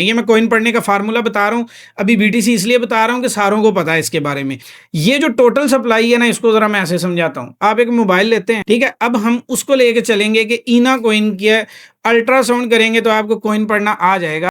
ये मैं कॉइन पढ़ने का फार्मूला बता रहा हूँ, अभी बीटीसी इसलिए बता रहा हूँ कि सारों को पता है इसके बारे में। ये जो टोटल सप्लाई है ना, इसको ज़रा मैं ऐसे समझाता हूँ। आप एक मोबाइल लेते हैं, ठीक है? अब हम उसको लेके चलेंगे कि इना कॉइन की है, अल्ट्रासाउंड करेंगे तो आपको कॉइन पढ़ना आ जाएगा।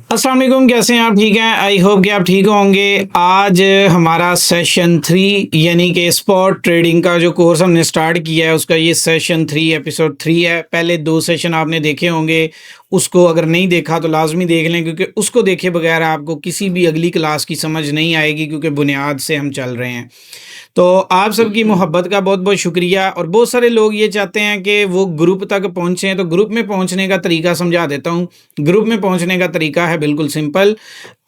अस्सलाम वालेकुम, कैसे हैं आप? ठीक हैं? आई होप कि आप ठीक होंगे। आज हमारा सेशन 3 यानी कि स्पॉट ट्रेडिंग का जो कोर्स हमने स्टार्ट किया है उसका ये सेशन 3 एपिसोड 3 है। पहले 2 सेशन आपने देखे होंगे, उसको अगर नहीं देखा तो लाजमी देख लें, क्योंकि उसको देखे बगैर आपको किसी भी अगली क्लास की समझ नहीं आएगी, क्योंकि बुनियाद से हम चल रहे हैं। तो आप सबकी मोहब्बत का बहुत बहुत शुक्रिया। और बहुत सारे लोग ये चाहते हैं कि वो ग्रुप तक पहुँचें, तो ग्रुप में पहुँचने का तरीका समझा देता हूँ। ग्रुप में पहुँचने का तरीका है बिल्कुल सिंपल।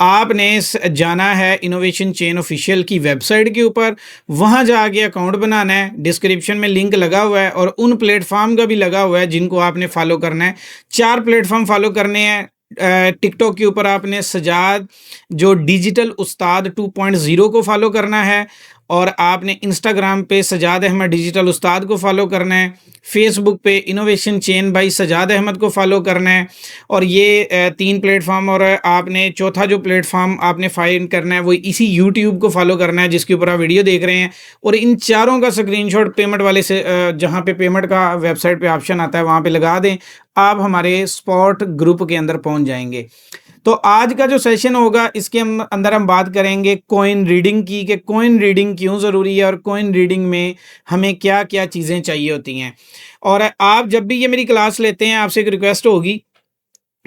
आपने जाना है इनोवेशन चेन ऑफिशियल की वेबसाइट के ऊपर, वहाँ जाके अकाउंट बनाना है। डिस्क्रिप्शन में लिंक लगा हुआ है और उन प्लेटफॉर्म का भी लगा हुआ है जिनको आपने फॉलो करना है। 4 प्लेटफॉर्म फॉलो करने हैं। टिकटॉक के ऊपर आपने सजाद जो डिजिटल उस्ताद 2.0 को फॉलो करना है, और आपने इंस्टाग्राम पे सजाद अहमद डिजिटल उस्ताद को फॉलो करना है। फेसबुक पे innovation chain by Sajad Ahmad को फॉलो करना है। और ये 3 प्लेटफॉर्म, और आपने चौथा जो प्लेटफॉर्म आपने फाइंड करना है वो इसी यूट्यूब को फॉलो करना है जिसके ऊपर आप वीडियो देख रहे हैं। और इन चारों का स्क्रीनशॉट पेमेंट वाले से जहाँ पे पेमेंट का वेबसाइट पे ऑप्शन आता है वहाँ पे लगा दें, आप हमारे स्पॉट ग्रुप के अंदर पहुँच जाएंगे। तो आज का जो सेशन होगा इसके अंदर हम बात करेंगे कॉइन रीडिंग की, कि कॉइन रीडिंग क्यों ज़रूरी है और कॉइन रीडिंग में हमें क्या क्या चीज़ें चाहिए होती हैं। और आप जब भी ये मेरी क्लास लेते हैं, आपसे एक रिक्वेस्ट होगी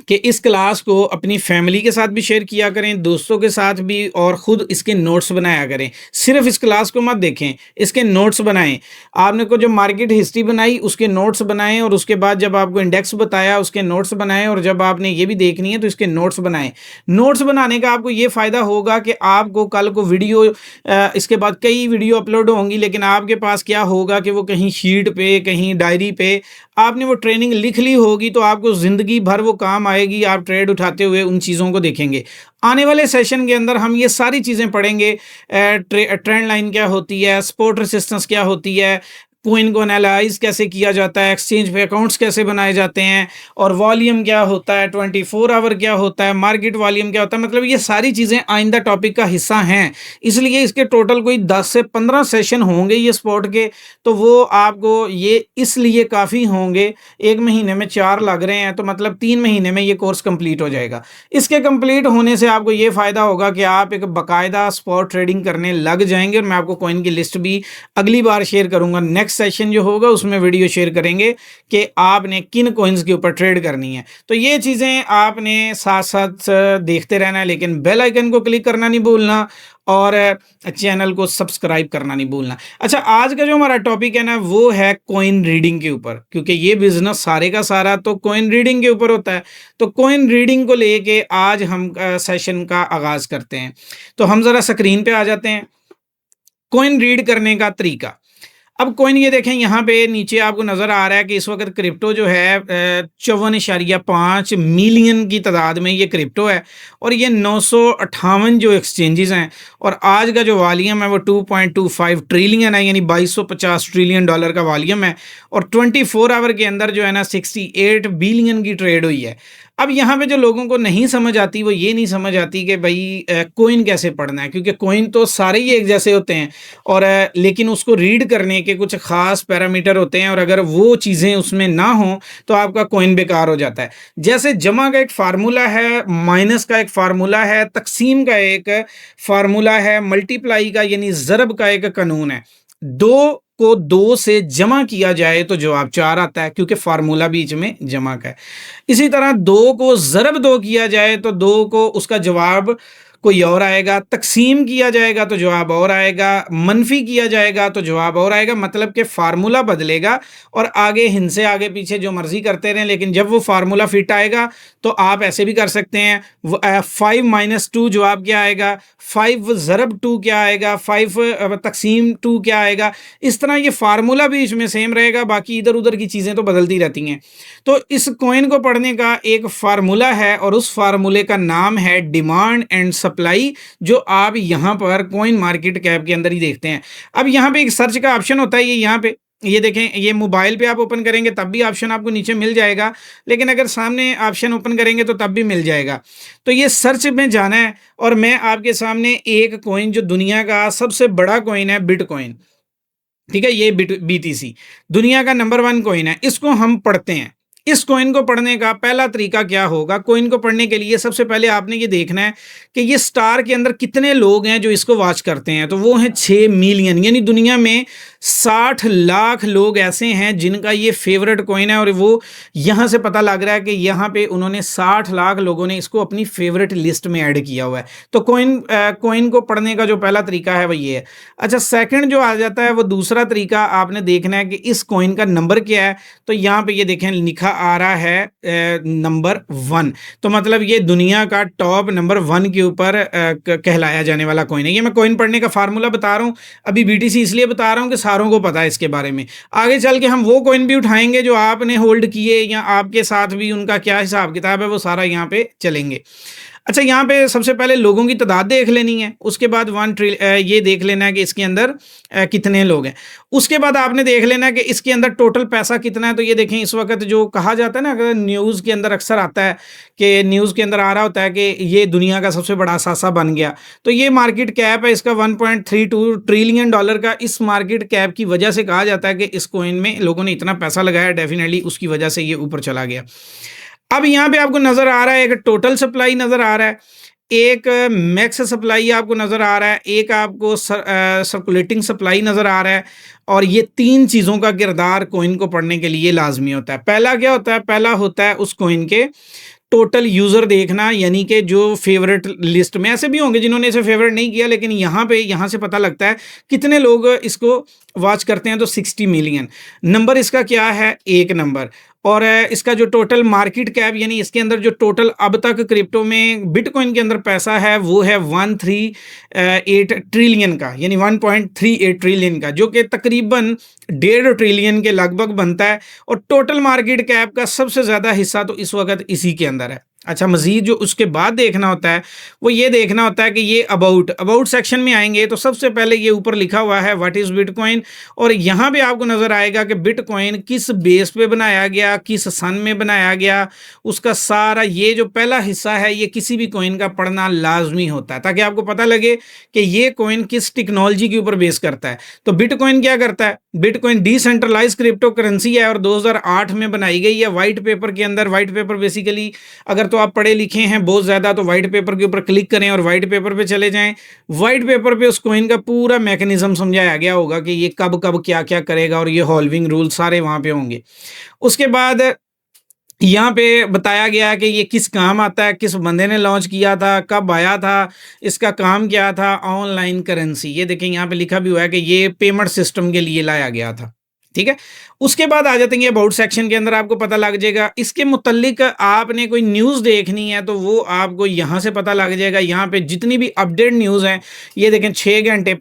कि इस क्लास को अपनी फैमिली के साथ भी शेयर किया करें, दोस्तों के साथ भी, और ख़ुद इसके नोट्स बनाया करें। सिर्फ इस क्लास को मत देखें, इसके नोट्स बनाएं। आपने को जो मार्केट हिस्ट्री बनाई उसके नोट्स बनाएं, और उसके बाद जब आपको इंडेक्स बताया उसके नोट्स बनाएं, और जब आपने ये भी देखनी है तो इसके नोट्स बनाएं। नोट्स बनाने का आपको ये फ़ायदा होगा कि आपको कल को वीडियो इसके बाद कई वीडियो अपलोड होंगी, लेकिन आपके पास क्या होगा कि वो कहीं शीट पे, कहीं डायरी पे आपने वो ट्रेनिंग लिख ली होगी, तो आपको ज़िंदगी भर वो काम आएगी। आप ट्रेड उठाते हुए उन चीज़ों को देखेंगे। आने वाले सेशन के अंदर हम ये सारी चीज़ें पढ़ेंगे। ट्रेंड लाइन क्या होती है, सपोर्ट रेसिस्टेंस क्या होती है, कॉइन को एनालाइज कैसे किया जाता है, एक्सचेंज पे अकाउंट्स कैसे बनाए जाते हैं, और वॉल्यूम क्या होता है, 24 आवर क्या होता है, मार्केट वॉल्यूम क्या होता है। मतलब ये सारी चीज़ें आइंदा टॉपिक का हिस्सा हैं, इसलिए इसके टोटल कोई 10 से 15 सेशन होंगे ये स्पॉट के। तो वो आपको ये इसलिए काफ़ी होंगे, 1 महीने में 4 लग रहे हैं, तो मतलब 3 महीने में ये कोर्स कंप्लीट हो जाएगा। इसके कंप्लीट होने से आपको ये फ़ायदा होगा कि आप एक बाकायदा स्पॉट ट्रेडिंग करने लग जाएंगे। और मैं आपको कॉइन की लिस्ट भी अगली बार शेयर करूँगा। नेक्स्ट सेशन जो होगा उसमें वीडियो शेयर करेंगे कि आपने किन कॉइन्स के ऊपर ट्रेड करनी है। तो ये चीज़ें आपने साथ साथ देखते रहना है, लेकिन बेल आइकन को क्लिक करना नहीं भूलना, और चैनल को सब्सक्राइब करना नहीं भूलना। अच्छा, आज का जो हमारा टॉपिक है ना वो है कॉइन रीडिंग के ऊपर, क्योंकि ये बिजनेस सारे का सारा तो कॉइन रीडिंग के ऊपर होता है। तो कॉइन रीडिंग को लेके आज हम सेशन का आगाज़ करते हैं। तो हम ज़रा स्क्रीन पे आ जाते हैं। कॉइन रीड करने का तरीका। अब कॉइन ये देखें, यहाँ पे नीचे आपको नज़र आ रहा है कि इस वक्त क्रिप्टो जो है 54.5 मिलियन की तादाद में ये क्रिप्टो है, और ये 958 जो एक्सचेंजेस हैं, और आज का जो वॉल्यूम है वो 2.25 ट्रिलियन है, यानी 2250 ट्रिलियन डॉलर का वॉल्यूम है। और 24 आवर के अंदर जो है ना 68 बिलियन की ट्रेड हुई है। अब यहाँ पे जो लोगों को नहीं समझ आती वो ये नहीं समझ आती कि भाई कॉइन कैसे पढ़ना है, क्योंकि कॉइन तो सारे ही एक जैसे होते हैं, और लेकिन उसको रीड करने के कुछ ख़ास पैरामीटर होते हैं, और अगर वो चीज़ें उसमें ना हो तो आपका कॉइन बेकार हो जाता है। जैसे जमा का एक फार्मूला है, माइनस का एक फार्मूला है, तकसीम का एक फार्मूला है, मल्टीप्लाई का यानी ज़रब का एक कानून है। 2 को 2 से जमा किया जाए तो जवाब 4 आता है, क्योंकि फार्मूला बीच में जमा का है। इसी तरह 2 को ज़रब 2 किया जाए तो 2 को उसका जवाब कोई और आएगा, तकसीम किया जाएगा तो जवाब और आएगा, मनफी किया जाएगा तो जवाब और आएगा। मतलब कि फार्मूला बदलेगा, और आगे हिंद से आगे पीछे जो मर्जी करते रहें, लेकिन जब वो फार्मूला फिट आएगा तो आप ऐसे भी कर सकते हैं। 5 - 2 जवाब क्या आएगा, 5 ज़रब 2 क्या आएगा, 5 तकसीम 2 क्या आएगा। इस तरह ये फार्मूला भी इसमें सेम रहेगा, बाकी इधर उधर की चीज़ें तो बदलती रहती हैं। तो इस कॉइन को पढ़ने का एक फार्मूला है, और उस फार्मूले का नाम है डिमांड एंड सप्लाई जो आप यहाँ पर कॉइन मार्केट कैप के अंदर ही देखते हैं। अब यहाँ पे एक सर्च का ऑप्शन होता है, ये यहाँ पे ये देखें, ये मोबाइल पे आप ओपन करेंगे तब भी ऑप्शन आपको नीचे मिल जाएगा, लेकिन अगर सामने ऑप्शन ओपन करेंगे तो तब भी मिल जाएगा। तो ये सर्च में जाना है और मैं आपके सामने एक कॉइन जो दुनिया का सबसे बड़ा कॉइन है, बिटकॉइन, ठीक है, ये बीटीसी दुनिया का नंबर 1 कॉइन है, इसको हम पढ़ते हैं। इस कॉइन को पढ़ने का पहला तरीका क्या होगा? कॉइन को पढ़ने के लिए सबसे पहले आपने ये देखना है कि ये स्टार के अंदर कितने लोग हैं जो इसको वॉच करते हैं। तो वो हैं 6 मिलियन, यानी दुनिया में 60 लाख लोग ऐसे हैं जिनका ये फेवरेट कॉइन है, और वो यहाँ से पता लग रहा है कि यहाँ पे उन्होंने 60 लाख लोगों ने इसको अपनी फेवरेट लिस्ट में ऐड किया हुआ है। तो कॉइन को पढ़ने का जो पहला तरीका है वो ये है। अच्छा, सेकंड जो आ जाता है वो दूसरा तरीका आपने देखना है कि इस कॉइन का नंबर क्या है। तो यहाँ पे ये देखें लिखा आ रहा है नंबर 1, तो मतलब ये दुनिया का टॉप नंबर 1 के ऊपर कहलाया जाने वाला कॉइन है। ये मैं कॉइन पढ़ने का फार्मूला बता रहा हूँ, अभी बीटीसी इसलिए बता रहा हूँ कि सारों को पता है इसके बारे में। आगे चल के हम वो कॉइन भी उठाएंगे जो आपने होल्ड किए या आपके साथ भी उनका क्या हिसाब किताब है वो सारा यहाँ पे चलेंगे। अच्छा, यहाँ पे सबसे पहले लोगों की तादाद देख लेनी है, उसके बाद ये देख लेना है कि इसके अंदर कितने लोग हैं। उसके बाद आपने देख लेना है कि इसके अंदर टोटल पैसा कितना है। तो ये देखें, इस वक्त जो कहा जाता है ना, अगर न्यूज़ के अंदर अक्सर आता है कि न्यूज़ के अंदर आ रहा होता है कि ये दुनिया का सबसे बड़ा सासा बन गया, तो ये मार्केट कैप है इसका 1.32 ट्रिलियन डॉलर का। इस मार्केट कैप की वजह से कहा जाता है कि इस कॉइन में लोगों ने इतना पैसा लगाया, डेफिनेटली उसकी वजह से ये ऊपर चला गया। अब यहाँ पे आपको नज़र आ रहा है, एक टोटल सप्लाई नज़र आ रहा है, एक मैक्स सप्लाई आपको नज़र आ रहा है, एक आपको सर्कुलेटिंग सप्लाई नज़र आ रहा है, और ये 3 चीज़ों का किरदार कॉइन को पढ़ने के लिए लाजमी होता है। पहला क्या होता है? पहला होता है उस कॉइन के टोटल यूज़र देखना, यानी कि जो फेवरेट लिस्ट में, ऐसे भी होंगे जिन्होंने इसे फेवरेट नहीं किया, लेकिन यहाँ से पता लगता है कितने लोग इसको वॉच करते हैं। तो 60 मिलियन नंबर इसका क्या है? 1 नंबर। और इसका जो टोटल मार्केट कैप, यानी इसके अंदर जो टोटल अब तक क्रिप्टो में बिटकॉइन के अंदर पैसा है वो है 138 ट्रिलियन का, यानी 1.38 ट्रिलियन का, जो कि तकरीबन 1.5 ट्रिलियन के लगभग बनता है। और टोटल मार्केट कैप का सबसे ज़्यादा हिस्सा तो इस वक्त इसी के अंदर है। अच्छा, मज़ीद जो उसके बाद देखना होता है वो ये देखना होता है कि ये अबाउट सेक्शन में आएंगे तो सबसे पहले ये ऊपर लिखा हुआ है व्हाट इज़ बिटकॉइन, और यहाँ पे आपको नज़र आएगा कि बिटकॉइन किस बेस पे बनाया गया, किस सन में बनाया गया, उसका सारा ये जो पहला हिस्सा है ये किसी भी कॉइन का पढ़ना लाजमी होता है, ताकि आपको पता लगे कि ये कॉइन किस टेक्नोलॉजी के ऊपर बेस करता है। तो बिटकॉइन क्या करता है? बिटकॉइन डिसेंट्रलाइज क्रिप्टो करेंसी है और 2008 में बनाई गई है वाइट पेपर के अंदर। वाइट पेपर बेसिकली अगर तो आप पढ़े लिखे हैं बहुत ज़्यादा तो वाइट पेपर के ऊपर क्लिक करें और वाइट पेपर पे चले जाएं। वाइट पेपर पे उस कॉइन का पूरा मैकेनिज्म समझाया गया होगा कि ये कब कब क्या क्या करेगा, और ये हॉल्विंग रूल सारे वहाँ पे होंगे। उसके बाद यहाँ पे बताया गया है कि ये किस काम आता है, किस बंदे ने लॉन्च किया था, कब आया था, इसका काम क्या था। ऑनलाइन करेंसी, ये देखें यहाँ पे लिखा भी हुआ है कि ये पेमेंट सिस्टम के लिए लाया गया था, ठीक है। उसके बाद आ जाते हैं अबाउट सेक्शन के अंदर, आपको पता लग जाएगा इसके मुतल्लिक आपने कोई न्यूज़ देखनी है तो वो आपको यहाँ से पता लग जाएगा। यहाँ पे जितनी भी अपडेट न्यूज़ हैं, ये देखें 6 घंटे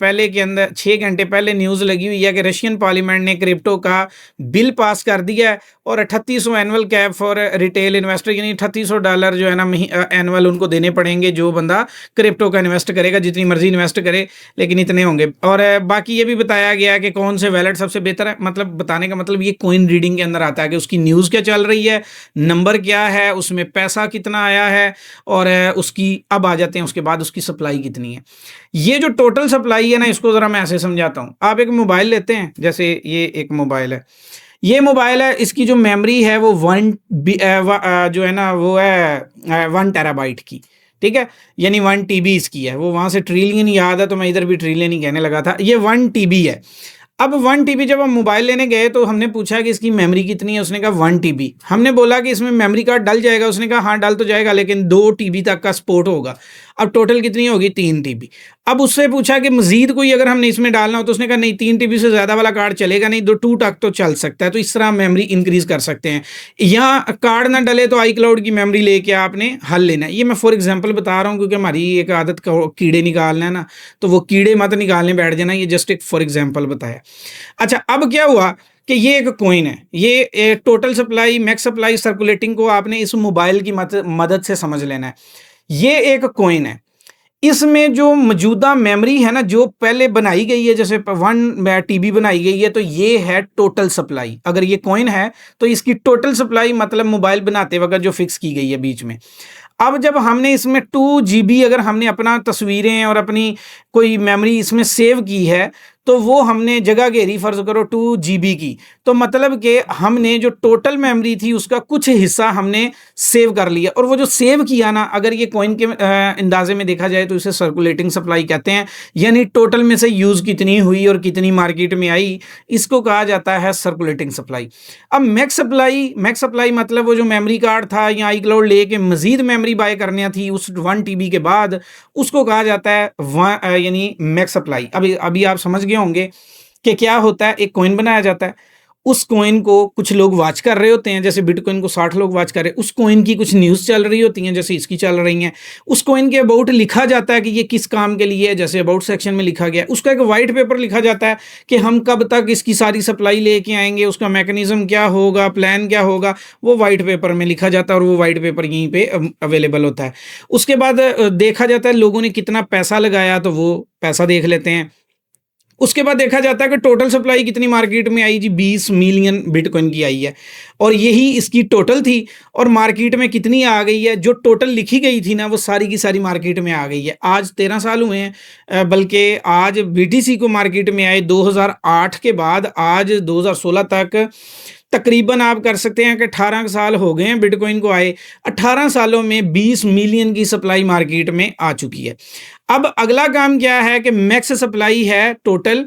पहले न्यूज़ लगी हुई है कि रशियन पार्लियामेंट ने क्रिप्टो का बिल पास कर दिया है और 3800 annual cap for retail investor, यानी $3800 जो है ना एनुअल उनको देने पड़ेंगे जो बंदा क्रिप्टो का इन्वेस्ट करेगा, जितनी मर्जी इन्वेस्ट करे लेकिन इतने होंगे। और बाकी ये भी बताया गया है कि कौन से वैलेट सबसे बेहतर है, मतलब बताने का मतलब ये कॉइन रीडिंग के अंदर आता है कि उसकी न्यूज़ क्या चल रही है, नंबर क्या है, उसमें पैसा कितना आया है, और उसकी अब आ जाते हैं उसके बाद उसकी सप्लाई कितनी है। ये जो टोटल सप्लाई है ना, इसको ज़रा मैं ऐसे समझाता हूँ। आप एक मोबाइल लेते हैं, जैसे ये एक मोबाइल है, ये मोबाइल है, इसकी जो मेमोरी है वो जो है ना वो है 1 टेराबाइट की, ठीक है, यानी 1 TB इसकी है। वो वहाँ से ट्रिलियन याद है तो मैं इधर भी ट्रिलियन ही कहने लगा था। ये 1 TB है। अब 1 TB जब हम मोबाइल लेने गए तो हमने पूछा कि इसकी मेमोरी कितनी है, उसने कहा 1 TB। हमने बोला कि इसमें मेमोरी कार्ड डल जाएगा, उसने कहा हाँ डल तो जाएगा लेकिन 2 TB तक का सपोर्ट होगा। अब टोटल कितनी होगी? 3 TB। अब उससे पूछा कि मजीद कोई अगर हमने इसमें डालना हो तो उसने कहा नहीं, 3 TB से ज़्यादा वाला कार्ड चलेगा नहीं, 2 तक तो चल सकता है। तो इस तरह मेमोरी इंक्रीज कर सकते हैं। यहाँ कार्ड ना डले तो iCloud की मेमोरी लेके आपने हल लेना है। ये मैं फॉर एग्जाम्पल बता रहा हूँ क्योंकि हमारी एक आदत कीड़े निकालना है ना, तो वो कीड़े मत निकालने बैठ जाना, ये जस्ट एक फॉर एग्जाम्पल बताया। अच्छा, अब क्या हुआ कि ये एक कॉइन है, ये एक total supply, max supply, circulating को आपने इस मोबाइल की मदद से समझ लेना है। ये एक कॉइन है, इसमें जो मौजूदा मेमोरी है ना, जो पहले बनाई गई है, जैसे 1 टीबी बनाई गई है, तो ये है टोटल सप्लाई। अगर ये कॉइन है तो इसकी टोटल सप्लाई मतलब मोबाइल बनाते वक़्त जो फिक्स की गई है बीच में। अब जब हमने इसमें 2 जीबी अगर हमने अपना तस्वीरें और अपनी कोई मेमोरी इसमें सेव की है, तो वो हमने जगह घेरी फ़र्ज़ करो 2 जीबी की, तो मतलब कि हमने जो टोटल मेमोरी थी उसका कुछ हिस्सा हमने सेव कर लिया। और वो जो सेव किया ना, अगर ये कॉइन के अंदाज़े में देखा जाए तो इसे सर्कुलेटिंग सप्लाई कहते हैं। यानी टोटल में से यूज़ कितनी हुई और कितनी मार्केट में आई, इसको कहा जाता है सर्कुलेटिंग सप्लाई। अब मैक्स सप्लाई मतलब वो जो मेमोरी कार्ड था या iCloud लेके मज़ीद मेमोरी बाय करनी थी उस 1 टीबी के बाद, उसको कहा जाता है यानी मैक्स सप्लाई। अभी अभी आप समझ गए होंगे कि क्या होता है। एक कॉइन बनाया जाता है, उस कॉइन को कुछ लोग वॉच कर रहे होते हैं, जैसे बिटकॉइन को 60 लोग वॉच कर रहे हैं, उस कॉइन की कुछ न्यूज़ चल रही होती हैं जैसे इसकी चल रही हैं। उस कॉइन के अबाउट लिखा जाता है कि ये किस काम के लिए है, जैसे अबाउट सेक्शन में लिखा गया है। उसका एक वाइट पेपर लिखा जाता है कि हम कब तक इसकी सारी सप्लाई लेके आएंगे, उसका मैकेनिज्म क्या होगा, प्लान क्या होगा, वो वाइट पेपर में लिखा जाता है और वो वाइट पेपर यहीं पे अवेलेबल होता है। उसके बाद देखा जाता है लोगों ने कितना पैसा लगाया, तो वो पैसा देख लेते हैं। उसके बाद देखा जाता है कि टोटल सप्लाई कितनी मार्केट में आई जी, 20 मिलियन बिटकॉइन की आई है और यही इसकी टोटल थी। और मार्केट में कितनी आ गई है, जो टोटल लिखी गई थी ना वो सारी की सारी मार्केट में आ गई है। आज 13 साल हुए हैं, बल्कि आज बीटीसी को मार्केट में आए 2008 के बाद आज 2016 तक तकरीबन आप कर सकते हैं कि 18 साल हो गए हैं बिटकॉइन को आए। 18 सालों में 20 मिलियन की सप्लाई मार्केट में आ चुकी है। अब अगला काम क्या है कि मैक्स सप्लाई है टोटल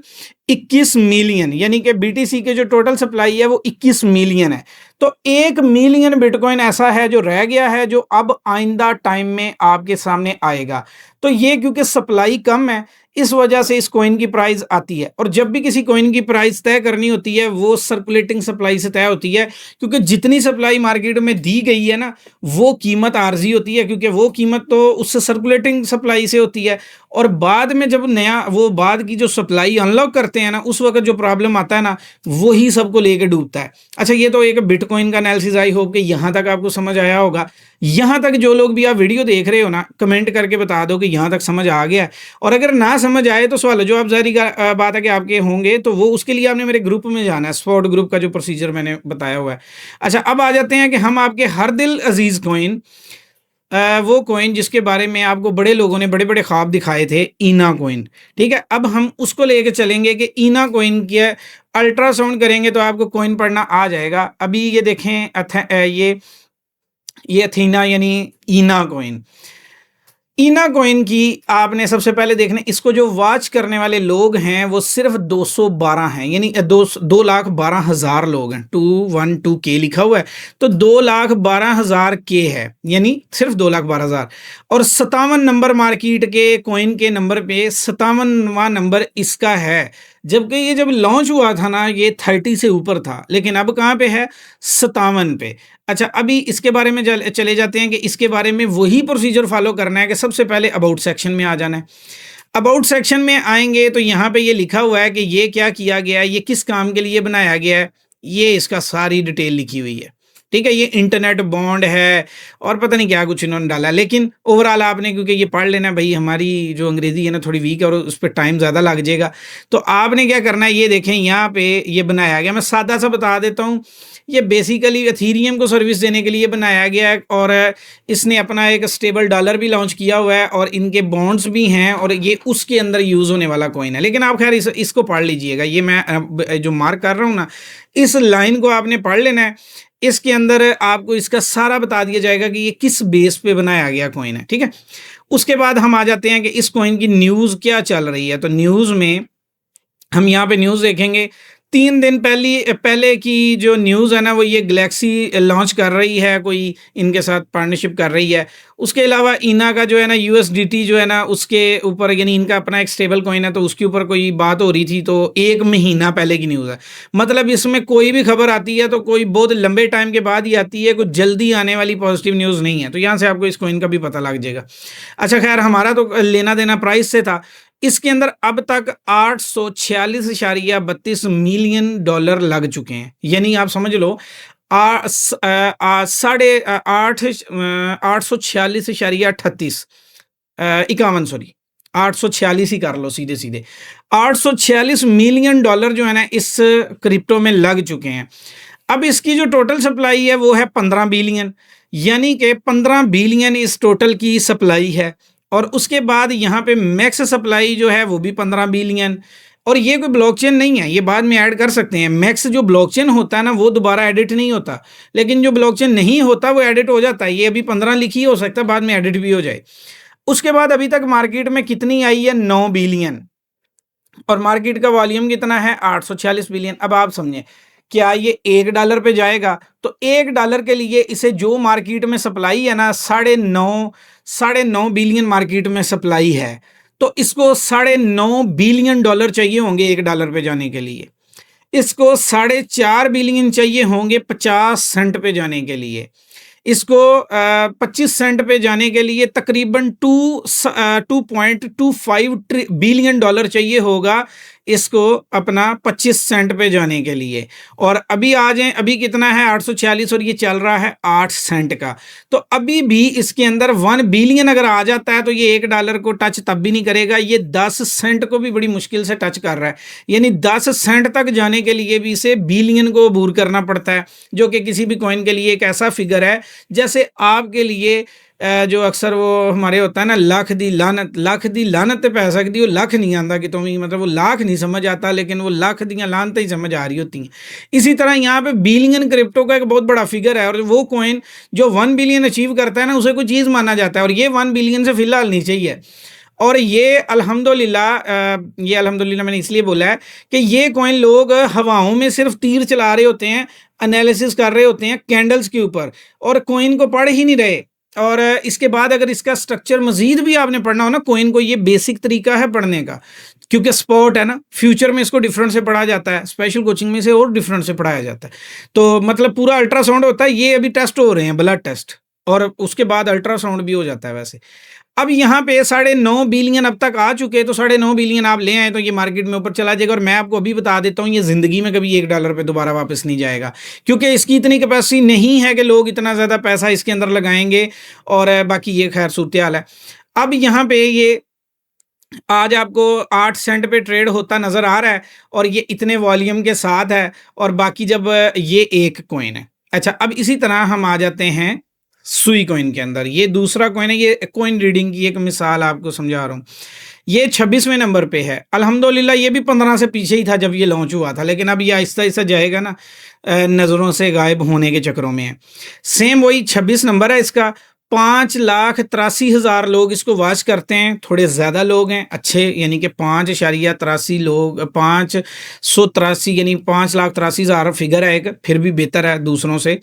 21 मिलियन, यानी कि बीटीसी के जो टोटल सप्लाई है वो 21 मिलियन है। तो 1 मिलियन बिटकॉइन ऐसा है जो रह गया है, जो अब आइंदा टाइम में आपके सामने आएगा। तो ये क्योंकि सप्लाई कम है, इस वजह से इस कॉइन की प्राइस आती है। और जब भी किसी कॉइन की प्राइस तय करनी होती है वो सर्कुलेटिंग सप्लाई से तय होती है, क्योंकि जितनी सप्लाई मार्केट में दी गई है ना वो कीमत आर्जी होती है, क्योंकि वो कीमत तो उससे सर्कुलेटिंग सप्लाई से होती है। और बाद में जब नया वो बाद की जो सप्लाई अनलॉक करते हैं ना, उस वक्त जो प्रॉब्लम आता है ना वही सबको लेके डूबता है। अच्छा, ये तो एक बिटकॉइन का एनालिसिस, आई होप कि यहाँ तक आपको समझ आया होगा। यहाँ तक जो लोग भी आप वीडियो देख रहे हो ना, कमेंट करके बता दो कि यहाँ तक समझ आ गया है। और अगर ना समझ आए तो सवाल जवाब जारी का बात है कि आपके होंगे, तो वो उसके लिए आपने मेरे ग्रुप में जाना है। स्पॉट ग्रुप का जो प्रोसीजर मैंने बताया हुआ है। अच्छा, अब आ जाते हैं कि हम आपके हर दिल अजीज़ कॉइन, वो कॉइन जिसके बारे में आपको बड़े लोगों ने बड़े बड़े ख्वाब दिखाए थे, ईना कॉइन। ठीक है, अब हम उसको लेके चलेंगे कि ईना कॉइन के अल्ट्रासाउंड करेंगे तो आपको कॉइन पढ़ना आ जाएगा। अभी ये देखें, ये अथीना यानी ईना कॉइन। ईना कॉइन की आपने सबसे पहले देखना, इसको जो वॉच करने वाले लोग हैं वो सिर्फ 212 हैं, यानी 2,12,000 लोग हैं। 212 के लिखा हुआ है तो 2,12,000 के है, यानी सिर्फ 2,12,000। और 57 नंबर मार्केट के कॉइन के नंबर पे 57वां नंबर इसका है। जबकि ये जब लॉन्च हुआ था ना ये 30 से ऊपर था, लेकिन अब कहाँ पे है, 57 पे। अच्छा, अभी इसके बारे में चले जाते हैं कि इसके बारे में वही प्रोसीजर फॉलो करना है कि सबसे पहले अबाउट सेक्शन में आ जाना है। अबाउट सेक्शन में आएंगे तो यहाँ पे ये लिखा हुआ है कि ये क्या किया गया है, ये किस काम के लिए बनाया गया है, ये इसका सारी डिटेल लिखी हुई है। ठीक है, ये इंटरनेट बॉन्ड है और पता नहीं क्या कुछ इन्होंने डाला, लेकिन ओवरऑल आपने क्योंकि ये पढ़ लेना भाई, हमारी जो अंग्रेज़ी है ना थोड़ी वीक है और उस पर टाइम ज़्यादा लग जाएगा। तो आपने क्या करना है, ये देखें यहाँ पे ये बनाया गया, मैं सादा सा बता देता हूँ। ये बेसिकली एथीरियम को सर्विस देने के लिए बनाया गया है और इसने अपना एक स्टेबल डॉलर भी लॉन्च किया हुआ है और इनके बॉन्ड्स भी हैं और ये उसके अंदर यूज़ होने वाला कॉइन है। लेकिन आप खैर इसको पढ़ लीजिएगा, ये मैं जो मार्क कर रहा हूँ ना, इस लाइन को आपने पढ़ लेना है। इसके अंदर आपको इसका सारा बता दिया जाएगा कि ये किस बेस पे बनाया गया कॉइन है। ठीक है, उसके बाद हम आ जाते हैं कि इस कॉइन की न्यूज़ क्या चल रही है। तो न्यूज़ में हम यहाँ पे न्यूज़ देखेंगे। 3 दिन पहले की जो न्यूज़ है ना वो ये गैलेक्सी लॉन्च कर रही है, कोई इनके साथ पार्टनरशिप कर रही है। उसके अलावा ईना का जो है ना USDT जो है ना उसके ऊपर, यानी इनका अपना एक स्टेबल कॉइन है, तो उसके ऊपर कोई बात हो रही थी, तो 1 महीना पहले की न्यूज़ है। मतलब इसमें कोई भी खबर आती है तो कोई बहुत लंबे टाइम के बाद ही आती है, कुछ जल्दी आने वाली पॉजिटिव न्यूज़ नहीं है। तो यहाँ से आपको इस कॉइन का भी पता लग जाएगा। अच्छा, खैर हमारा तो लेना देना प्राइस से था। इसके अंदर अब तक 846.32 मिलियन डॉलर लग चुके हैं, यानी आप समझ लो 846.38 51 सॉरी 846 ही कर लो सीधे सीधे। 846 मिलियन डॉलर जो है ना इस क्रिप्टो में लग चुके हैं। अब इसकी जो टोटल सप्लाई है वो है 15 बिलियन, यानी कि 15 बिलियन इस टोटल की सप्लाई है। और उसके बाद यहाँ पे मैक्स सप्लाई जो है वो भी 15 बिलियन। और ये कोई ब्लॉकचेन नहीं है, ये बाद में ऐड कर सकते हैं। मैक्स जो ब्लॉकचेन होता है ना वो दोबारा एडिट नहीं होता, लेकिन जो ब्लॉकचेन नहीं होता वो एडिट हो जाता है। ये अभी 15 लिखी हो सकता है बाद में एडिट भी हो जाए। उसके बाद अभी तक मार्केट में कितनी आई है, 9 बिलियन, और मार्केट का वॉल्यूम कितना है, 846 बिलियन। अब आप समझें, क्या ये $1 पे जाएगा? तो $1 के लिए इसे जो मार्केट में सप्लाई है ना, 9.5 बिलियन मार्केट में सप्लाई है, तो इसको $9.5 बिलियन चाहिए होंगे $1 पे जाने के लिए। इसको 4.5 बिलियन चाहिए होंगे 50 सेंट पे जाने के लिए। इसको 25 सेंट पे जाने के लिए तकरीबन 2.25 बिलियन डॉलर चाहिए होगा इसको अपना 25 सेंट पे जाने के लिए। और अभी आ जाएं, अभी कितना है 846 और ये चल रहा है 8 सेंट का। तो अभी भी इसके अंदर 1 बिलियन अगर आ जाता है तो ये $1 को टच तब भी नहीं करेगा, ये 10 सेंट को भी बड़ी मुश्किल से टच कर रहा है। यानी 10 सेंट तक जाने के लिए भी इसे बिलियन को अबूर करना पड़ता है, जो कि किसी भी कॉइन के लिए एक ऐसा फिगर है जैसे आपके लिए जो अक्सर वो हमारे होता है ना, लाख दी लानत पै सकती, वो लाख नहीं आता कि तुम्हें, मतलब वो लाख नहीं समझ आता, लेकिन वो लाख दियाँ लानतें ही समझ आ रही होती हैं। इसी तरह यहाँ पे बिलियन क्रिप्टो का एक बहुत बड़ा फिगर है, और वो कॉइन जो 1 बिलियन अचीव करता है ना उसे कोई चीज़ माना जाता है, और ये 1 बिलियन से फिलहाल नीचे ही है। और ये अल्हम्दुलिल्लाह मैंने इसलिए बोला है कि ये कॉइन लोग हवाओं में सिर्फ तीर चला रहे होते हैं, एनालिसिस कर रहे होते हैं कैंडल्स के ऊपर, और कॉइन को पढ़ ही नहीं रहे। और इसके बाद अगर इसका स्ट्रक्चर मजीद भी आपने पढ़ना हो ना कॉइन को, ये बेसिक तरीका है पढ़ने का, क्योंकि स्पॉट है ना, फ्यूचर में इसको डिफरेंट से पढ़ा जाता है, स्पेशल कोचिंग में इसे और डिफरेंट से पढ़ाया जाता है। तो मतलब पूरा अल्ट्रासाउंड होता है, ये अभी टेस्ट हो रहे हैं, ब्लड टेस्ट, और उसके बाद अल्ट्रासाउंड भी हो जाता है वैसे। अब यहाँ पे 9.5 बिलियन अब तक आ चुके हैं, तो 9.5 बिलियन आप ले आए तो ये मार्केट में ऊपर चला जाएगा। और मैं आपको अभी बता देता हूँ, ये ज़िंदगी में कभी $1 पे दोबारा वापस नहीं जाएगा, क्योंकि इसकी इतनी कैपेसिटी नहीं है कि लोग इतना ज़्यादा पैसा इसके अंदर लगाएंगे। और बाकी ये खैर सूरत हाल है। अब यहाँ पे ये आज आपको 8 सेंट पे ट्रेड होता नज़र आ रहा है, और ये इतने वॉल्यूम के साथ है, और बाकी जब ये एक कॉइन है। अच्छा, अब इसी तरह हम आ जाते हैं सुई कॉइन के अंदर। ये दूसरा कॉइन है, ये कॉइन रीडिंग की एक मिसाल आपको समझा रहा हूँ। ये 26वें नंबर पे है। अल्हम्दुलिल्लाह ये भी 15 से पीछे ही था जब ये लॉन्च हुआ था, लेकिन अब ये आहिस्ता आहिस्ता जाएगा ना, नज़रों से गायब होने के चक्करों में है। सेम वही 26 नंबर है इसका। 5,83,000 लोग इसको वॉच करते हैं, थोड़े ज़्यादा लोग हैं अच्छे, यानी कि 5.83 लोग, 583 यानी 5,83,000 फिगर है एक, फिर भी बेहतर है दूसरों से।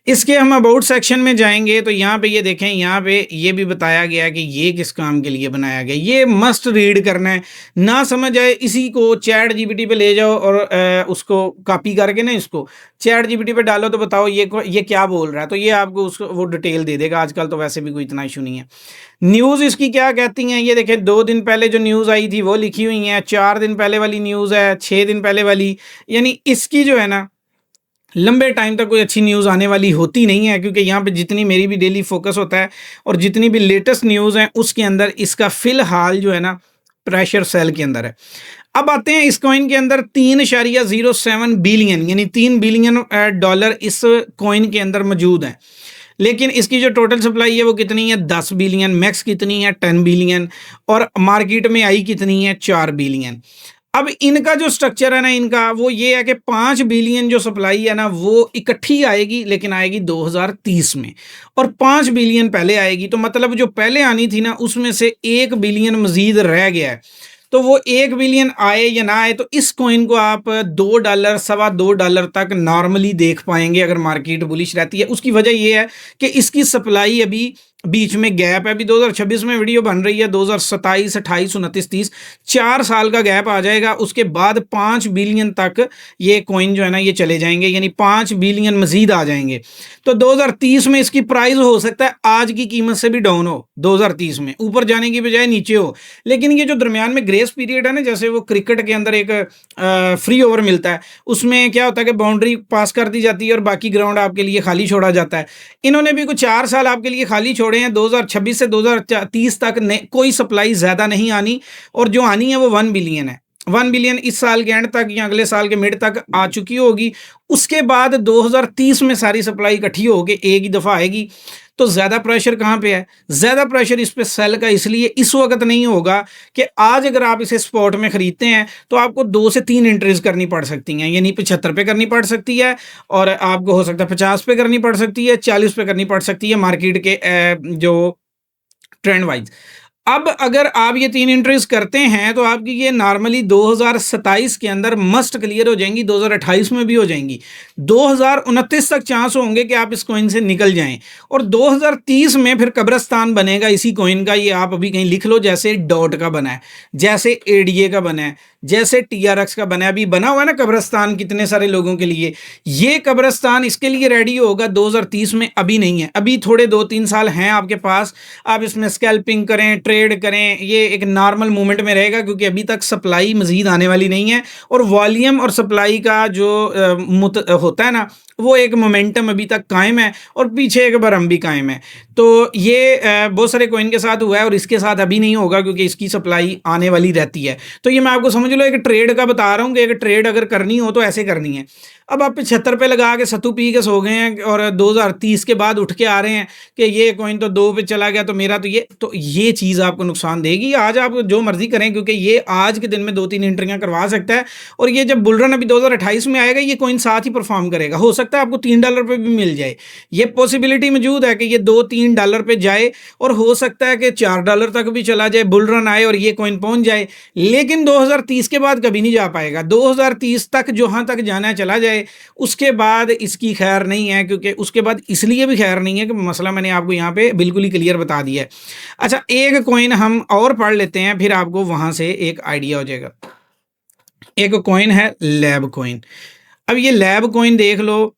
इसके हम अबाउट सेक्शन में जाएंगे तो यहाँ पे ये देखें, यहाँ पे ये भी बताया गया कि ये किस काम के लिए बनाया गया। ये मस्ट रीड करना है, ना समझ आए इसी को चैट जीपीटी पे ले जाओ और उसको कॉपी करके ना इसको चैट जीपीटी पे डालो तो बताओ ये क्या बोल रहा है, तो ये आपको उसको वो डिटेल दे देगा। आजकल तो वैसे भी कोई इतना इशू नहीं है। न्यूज़ इसकी क्या कहती हैं, ये देखें 2 दिन पहले जो न्यूज़ आई थी वो लिखी हुई है, 4 दिन पहले वाली न्यूज़ है, 6 दिन पहले वाली। यानी इसकी जो है ना लंबे टाइम तक कोई अच्छी न्यूज़ आने वाली होती नहीं है, क्योंकि यहाँ पे जितनी मेरी भी डेली फोकस होता है और जितनी भी लेटेस्ट न्यूज़ हैं उसके अंदर इसका फ़िलहाल जो है ना प्रेशर सेल के अंदर है। अब आते हैं इस कॉइन के अंदर 3.07 बिलियन यानी 3 बिलियन डॉलर इस कॉइन के अंदर मौजूद हैं, लेकिन इसकी जो टोटल सप्लाई है वो कितनी है, 10 बिलियन। मैक्स कितनी है, 10 बिलियन, और मार्केट में आई कितनी है, 4 बिलियन। अब इनका जो स्ट्रक्चर है ना, इनका वो ये है कि 5 बिलियन जो सप्लाई है ना वो इकट्ठी आएगी, लेकिन आएगी 2030 में, और 5 बिलियन पहले आएगी। तो मतलब जो पहले आनी थी ना उसमें से 1 बिलियन मजीद रह गया है। तो वो 1 बिलियन आए या ना आए, तो इस कॉइन को आप $2 $2.25 तक नॉर्मली देख पाएंगे अगर मार्केट बुलिश रहती है। उसकी वजह ये है कि इसकी सप्लाई अभी बीच में गैप है। अभी 2026 में वीडियो बन रही है, 2027, 28, 29, 30 4 साल का गैप आ जाएगा। उसके बाद 5 बिलियन तक ये कॉइन जो है ना ये चले जाएंगे, यानी 5 बिलियन मजीद आ जाएंगे। तो 2030 में इसकी प्राइस हो सकता है आज की कीमत से भी डाउन हो, 2030 में ऊपर जाने की बजाय नीचे हो। लेकिन ये जो दरमियान में ग्रेस पीरियड है ना, जैसे वो क्रिकेट के अंदर एक फ्री ओवर मिलता है, उसमें क्या होता है कि बाउंड्री पास कर दी जाती है और बाकी ग्राउंड आपके लिए खाली छोड़ा जाता है। इन्होंने भी कुछ 4 साल आपके लिए खाली छोड़ छोड़े हैं 2026 से 2030 तक कोई सप्लाई ज़्यादा नहीं आनी, और जो आनी है वो 1 बिलियन है। 1 बिलियन इस साल के एंड तक या अगले साल के मिड तक आ चुकी होगी। उसके बाद 2030 में सारी सप्लाई इकट्ठी होके एक ही दफ़ा आएगी। तो ज़्यादा प्रेशर कहाँ पे है? ज़्यादा प्रेशर इस पे सेल का इसलिए इस वक्त नहीं होगा कि आज अगर आप इसे स्पॉट में ख़रीदते हैं तो आपको 2 से 3 एंट्रीज करनी पड़ सकती हैं, यानी 75 पे करनी पड़ सकती है, और आपको हो सकता है 50 पे करनी पड़ सकती है, 40 पे करनी पड़ सकती है मार्केट के जो ट्रेंड वाइज। अब अगर आप ये 3 एंट्रीज करते हैं तो आपकी ये नॉर्मली 2027 के अंदर मस्ट क्लियर हो जाएंगी, 2028 में भी हो जाएंगी, 2029 तक चांस होंगे कि आप इस कॉइन से निकल जाएं, और 2030 में फिर कब्रिस्तान बनेगा इसी कॉइन का। ये आप अभी कहीं लिख लो, जैसे डॉट का बना है, जैसे एडीए का बना है, जैसे टीआरएक्स का बना है। अभी बना हुआ है ना कब्रिस्तान कितने सारे लोगों के लिए, ये कब्रिस्तान इसके लिए रेडी होगा 2030 में, अभी नहीं है। अभी थोड़े 2-3 साल हैं आपके पास, आप इसमें स्कैल्पिंग करें, ट्रेड करें, ये एक नॉर्मल मूवमेंट में रहेगा, क्योंकि अभी तक सप्लाई मजीद आने वाली नहीं है, और वॉल्यूम और सप्लाई का जो होता है ना, वो एक मोमेंटम अभी तक कायम है, और पीछे एक बार हम भी कायम है। तो ये बहुत सारे कॉइन के साथ हुआ है, और इसके साथ अभी नहीं होगा क्योंकि इसकी सप्लाई आने वाली रहती है। तो ये मैं आपको समझ लो एक ट्रेड का बता रहा हूँ कि एक ट्रेड अगर करनी हो तो ऐसे करनी है। अब आप 75 पे लगा के सत्तू पी के सो गए हैं, और 2030 के बाद उठ के आ रहे हैं कि ये कॉइन तो 2 पे चला गया तो मेरा तो ये चीज़ आपको नुकसान देगी। आज आप जो मर्जी करें, क्योंकि ये आज के दिन में 2-3 एंट्रियां करवा सकता है, और ये जब बुल रन अभी 2028 में आएगा, ये कॉइन साथ ही परफॉर्म करेगा। हो सकता है आपको $3 पे भी मिल जाए, ये पॉसिबिलिटी मौजूद है कि ये $2-3 पे जाए, और हो सकता है कि $4 तक भी चला जाए, बुल रन आए और ये कॉइन पहुंच जाए। लेकिन 2030 के बाद कभी नहीं जा पाएगा। 2030 तक जहां तक जाना है चला जाए, उसके बाद इसकी खैर नहीं है, क्योंकि उसके बाद इसलिए भी खैर नहीं है कि मसला मैंने आपको यहाँ पे बिल्कुल ही क्लियर बता दिया है। अच्छा, एक कॉइन हम और पढ़ लेते हैं, फिर आपको वहां से एक आइडिया हो जाएगा। एक कॉइन है लैब कॉइन। अब ये लैब कॉइन देख लो,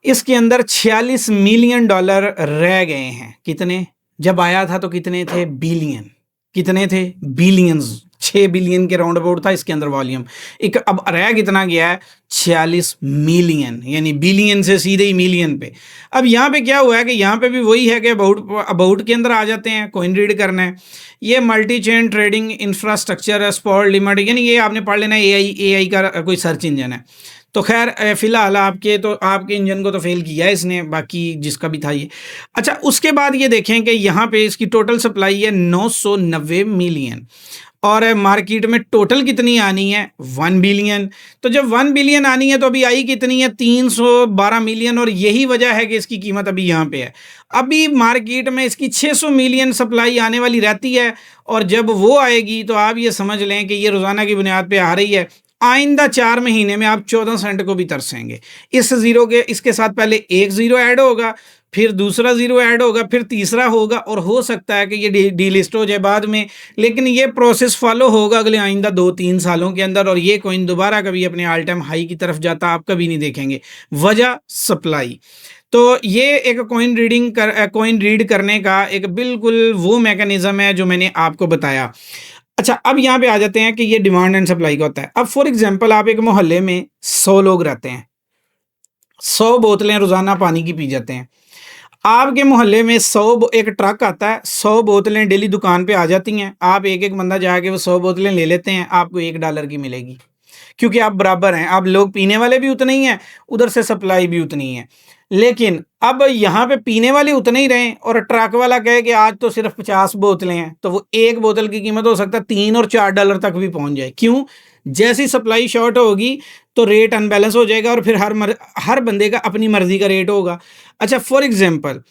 इसके अंदर $46 मिलियन रह गए हैं। कितने? जब आया था तो कितने थे? बिलियन। कितने थे? बिलियंस। 6 बिलियन के राउंड अबाउट था इसके अंदर वॉल्यूम। एक अब रह कितना गया है? 46 मिलियन, यानी बिलियन से सीधे ही मिलियन पे। अब यहाँ पे क्या हुआ है कि यहाँ पे भी वही है कि अबाउट के अंदर आ जाते हैं, कॉइन रीड करना है। ये multi chain trading infrastructure spot limit, यानी ये आपने पढ़ लेना है, एआई का कोई सर्च इंजन है। तो खैर फिलहाल आपके इंजन को तो फेल किया है इसने, बाकी जिसका भी था ये। अच्छा, उसके बाद ये देखें कि यहाँ पे इसकी टोटल सप्लाई है 990 मिलियन, और मार्केट में टोटल कितनी आनी है? 1 बिलियन। तो जब 1 बिलियन आनी है तो अभी आई कितनी है? 312 मिलियन, और यही वजह है कि इसकी कीमत अभी यहाँ पे है। अभी मार्केट में इसकी 600 मिलियन सप्लाई आने वाली रहती है, और जब वो आएगी तो आप ये समझ लें कि ये रोज़ाना की बुनियाद पे आ रही है। आइंदा 4 महीने में आप 14 सेंट को भी तरसेंगे। इस ज़ीरो के इसके साथ पहले एक ज़ीरो ऐड होगा, फिर दूसरा ज़ीरो ऐड होगा, फिर तीसरा होगा, और हो सकता है कि ये डीलिस्ट हो जाए बाद में, लेकिन ये प्रोसेस फॉलो होगा अगले आइंदा 2-3 सालों के अंदर, और ये कॉइन दोबारा कभी अपने ऑल टाइम हाई की तरफ जाता आप कभी नहीं देखेंगे। वजह सप्लाई। तो ये एक कॉइन रीड करने का एक बिल्कुल वो मैकेनिज्म है जो मैंने आपको बताया। अच्छा, अब यहाँ पे आ जाते हैं कि ये डिमांड एंड सप्लाई का होता है। अब फॉर एग्जांपल आप एक मोहल्ले में 100 लोग रहते हैं, 100 बोतलें रोज़ाना पानी की पी जाते हैं। आपके मोहल्ले में 100 एक ट्रक आता है, 100 बोतलें डेली दुकान पे आ जाती हैं। आप एक बंदा जाके वो 100 बोतलें ले लेते हैं, आपको $1 की मिलेगी, क्योंकि आप बराबर हैं। आप लोग पीने वाले भी उतने ही हैं, उधर से सप्लाई भी उतनी है। लेकिन अब यहाँ पे पीने वाले उतने ही रहें, और ट्रक वाला कहे कि आज तो सिर्फ 50 बोतलें हैं, तो वो एक बोतल की कीमत हो सकता है $3 और $4 तक भी पहुँच जाए। क्यों? जैसी सप्लाई शॉर्ट होगी तो रेट अनबैलेंस हो जाएगा, और फिर हर बंदे का अपनी मर्जी का रेट होगा। अच्छा, फॉर एग्जांपल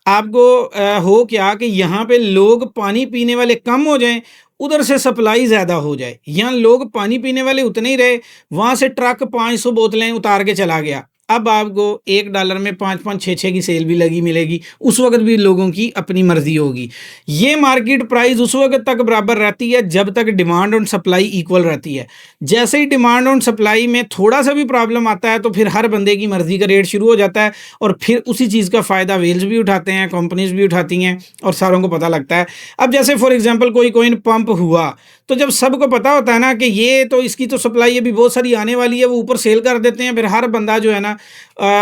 आपको हो क्या कि यहाँ पे लोग पानी पीने वाले कम हो जाएं, उधर से सप्लाई ज़्यादा हो जाए। यहाँ लोग पानी पीने वाले उतने ही रहे, वहाँ से ट्रक 500 बोतलें उतार के चला गया। अब आपको $1 में 5-5, 6-6 की सेल भी लगी मिलेगी। उस वक्त भी लोगों की अपनी मर्जी होगी। ये मार्केट प्राइस उस वक्त तक बराबर रहती है जब तक डिमांड और सप्लाई इक्वल रहती है। जैसे ही डिमांड और सप्लाई में थोड़ा सा भी प्रॉब्लम आता है तो फिर हर बंदे की मर्जी का रेट शुरू हो जाता है, और फिर उसी चीज़ का फ़ायदा वेल्स भी उठाते हैं, कंपनीज भी उठाती हैं, और सारों को पता लगता है। अब जैसे फॉर एग्जाम्पल कोई कॉइन पंप हुआ तो जब सबको पता होता है ना कि ये तो इसकी तो सप्लाई अभी बहुत सारी आने वाली है, वो ऊपर सेल कर देते हैं, फिर हर बंदा जो है ना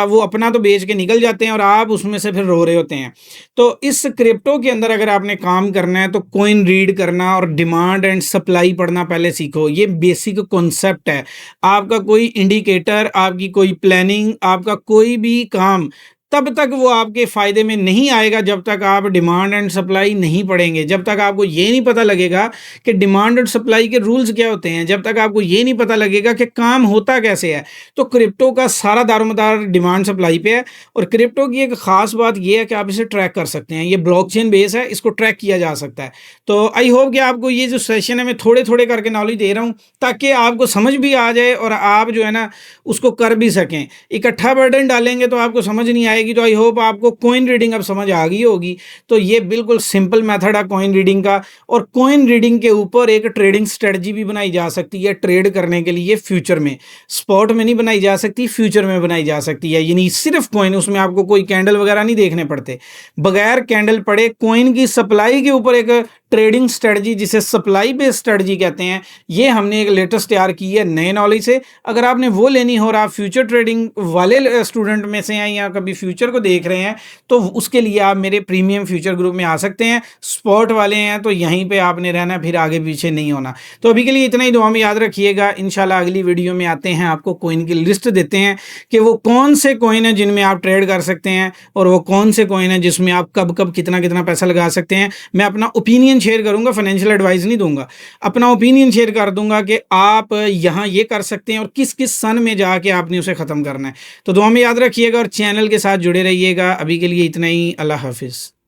वो अपना तो बेच के निकल जाते हैं और आप उसमें से फिर रो रहे होते हैं। तो इस क्रिप्टो के अंदर अगर आपने काम करना है तो कॉइन रीड करना और डिमांड एंड सप्लाई पढ़ना पहले सीखो। ये बेसिक कॉन्सेप्ट है। आपका कोई इंडिकेटर, आपकी कोई प्लानिंग, आपका कोई भी काम तब तक वो आपके फ़ायदे में नहीं आएगा जब तक आप डिमांड एंड सप्लाई नहीं पढ़ेंगे। जब तक आपको ये नहीं पता लगेगा कि डिमांड एंड सप्लाई के रूल्स क्या होते हैं, जब तक आपको ये नहीं पता लगेगा कि काम होता कैसे है। तो क्रिप्टो का सारा दारोमदार डिमांड सप्लाई पे है और क्रिप्टो की एक ख़ास बात ये है कि आप इसे ट्रैक कर सकते हैं। ये ब्लॉकचेन बेस है, इसको ट्रैक किया जा सकता है। तो आई होप कि आपको ये जो सेशन है मैं थोड़े-थोड़े करके नॉलेज दे रहा हूँ ताकि आपको समझ भी आ जाए और आप जो है ना उसको कर भी सकें। इकट्ठा बर्डन डालेंगे तो आपको समझ नहीं आएगी। तो आई होप आपको कॉइन रीडिंग अब समझ आ गई होगी। तो ये बिल्कुल सिंपल मेथड है कॉइन रीडिंग का और कॉइन रीडिंग के ऊपर एक ट्रेडिंग स्ट्रेटजी भी बनाई जा सकती है ट्रेड करने के लिए फ्यूचर में। स्पॉट में नहीं बनाई जा सकती, फ्यूचर में बनाई जा सकती है। यानी सिर्फ कॉइन, उसमें आपको कोई कैंडल वगैरह नहीं देखने पड़ते। बगैर कैंडल पड़े कॉइन की सप्लाई के ऊपर एक ट्रेडिंग स्ट्रेटजी, जिसे सप्लाई बेस्ड स्ट्रेटजी कहते हैं, ये हमने एक लेटेस्ट तैयार की है नए नॉलेज से। अगर आपने वो लेनी हो और आप फ्यूचर ट्रेडिंग वाले स्टूडेंट में से हैं या कभी फ्यूचर को देख रहे हैं तो उसके लिए आप मेरे प्रीमियम फ्यूचर ग्रुप में आ सकते हैं। स्पॉट वाले हैं तो यहीं पे आपने रहना, फिर आगे पीछे नहीं होना। तो अभी के लिए इतना ही, दुआ में याद रखिएगा। इंशाल्लाह अगली वीडियो में आते हैं, आपको कॉइन की लिस्ट देते हैं कि वो कौन से कॉइन है जिनमें आप ट्रेड कर सकते हैं और वो कौन से कॉइन है जिसमें आप कब कब कितना कितना पैसा लगा सकते हैं। मैं अपना ओपिनियन शेयर करूंगा, फाइनेंशियल एडवाइस नहीं दूंगा, अपना ओपिनियन शेयर कर दूंगा कि आप यहाँ ये कर सकते हैं और किस किस सन में जाके आपने उसे ख़त्म करना है। तो दुआ में याद रखिएगा और चैनल के साथ जुड़े रहिएगा। अभी के लिए इतना ही, अल्लाह हाफिज़।